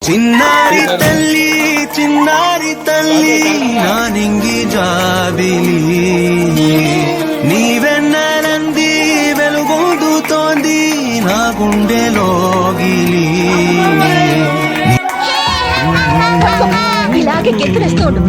చిన్నారి తల్లి చిన్నారి తల్లి నా నింగి జాబిలి నీవెన్నెలంది వెలుగొందుతోంది నా గుండెలోగిలి ఇలాగే కెత్తరేస్తోండు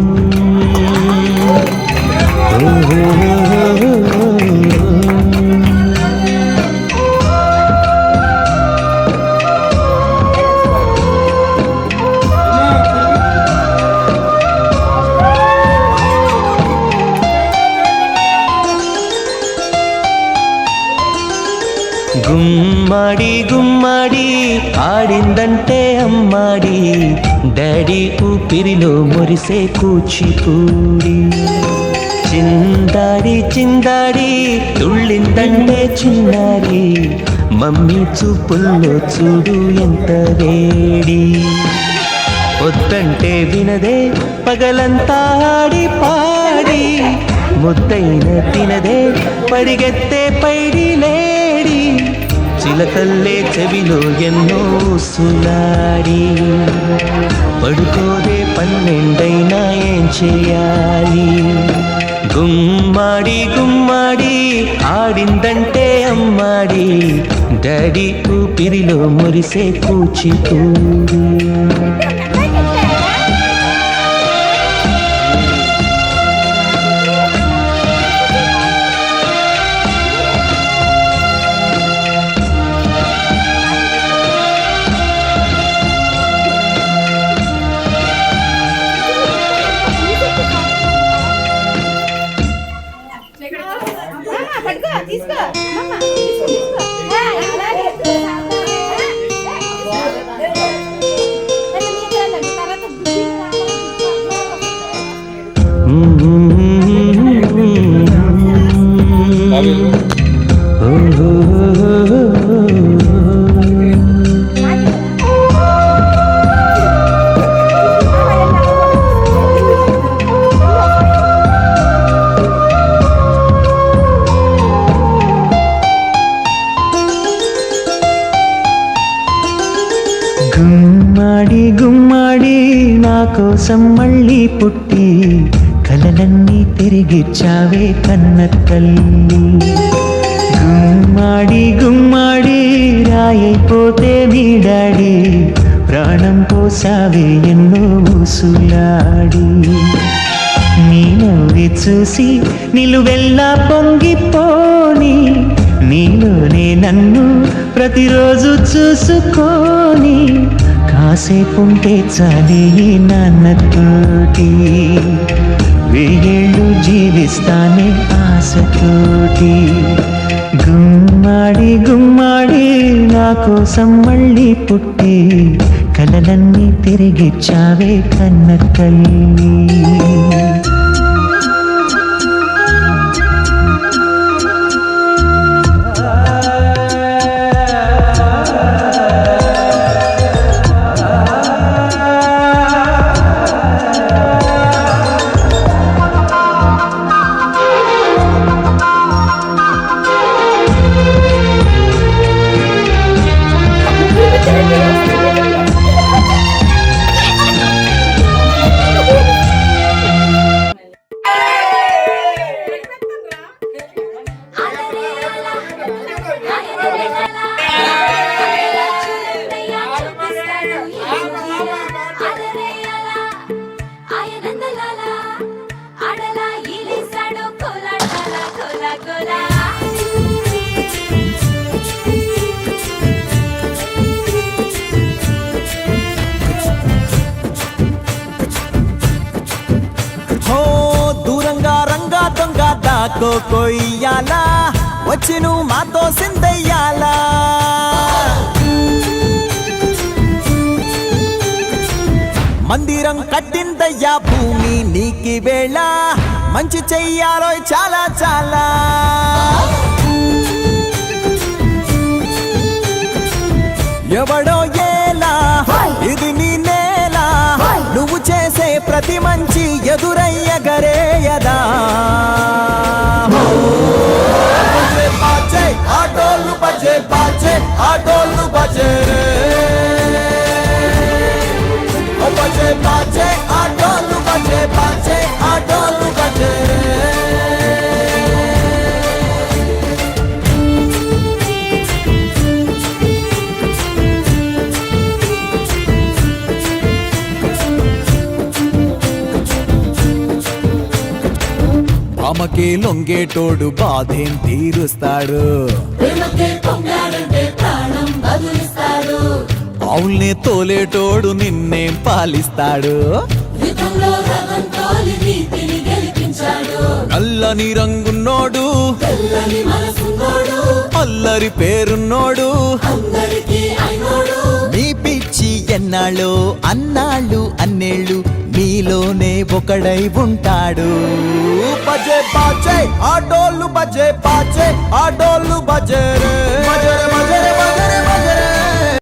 గుమ్మడి గుమ్మడి ఆడిందంటే అమ్మాడి డాడీ ఊపిరిలో మురిసే కూచిపూడి చిందాడి చిందాడి తుళ్ళిందంటే చిన్నారి మమ్మీ చూపుల్లో చూడు ఎంత వేడి వద్దంటే వినదే పగలంతా ఆడి పాడి ముద్దైన తినదే పడిగెత్తే పైడి లేడి చిలకల్లే చెవిలో ఎన్నో సులాడి పడుకోదే పన్నెండైనా ఏం చేయాలి గుమ్మాడి గుమ్మాడి ఆడిందంటే అమ్మాడి డాడీ ఊపిరిలో మురిసే కూచిపూడి గుమ్మాడి గుమ్మాడి నా కోసం మళ్ళీ పుట్టి కలలన్నీ తిరిగిచ్చావే కన్న తల్లి గుమ్మాడి గుమ్మాడి రాయైపోతే మీ డాడీ ప్రాణం పోసావే ఎన్నో ఊసులాడి నీ నవ్వి చూసి నిలువెల్లా పొంగిపోని నీలోనే నన్ను ప్రతిరోజు చూసుకోని కాసేపుంటే చాలే నాన్నతోటి వెయ్యేళ్ళు జీవిస్తానే ఆశతోటి గుమ్మాడి గుమ్మాడి నా కోసం మళ్ళీ పుట్టి కలలన్నీ తిరిగిచ్చావే కన్న తల్లి కొయ్యాలా వచ్చి నువ్వు మాతో సిందయ్యాలా మందిరం కట్టిందయ్యా భూమి నీకి వేళ మంచి చెయ్యాలో చాలా చాలా ఎవడో ఏలా ఇది నీ నేల నువ్వు చేసే ప్రతి మంచి ఎదురయ్యగరేయదా ఆటోలు బజే బాజే ఆటోలు బజే బజే బాజే ఆ డోలు బజే బాజే ఆ డోలు బజే ఆమెకే లొంగేటోడు బాధేం తీరుస్తాడు ప్రేమకే పొంగాడంటే ప్రాణం బదులిస్తాడు ఆవుల్నే తోలేటోడు నిన్నేం పాలిస్తాడు యుద్ధంలో రథం తోలి నీతిని గెలిపించాడు నల్లని రంగున్నోడు తెల్లని మనసున్నోడు అల్లరి పేరున్నోడు అందరికీ అయినోడు మీ పిచ్చి ఎన్నాళ్ళు అన్నాళ్ళు అన్నేళ్ళు మీలోనే ఒకడై ఉంటాడు బజే బాజే ఆ డోలు బజే బాజే ఆ డోలు బజే రే బజే రే బజే రే బజే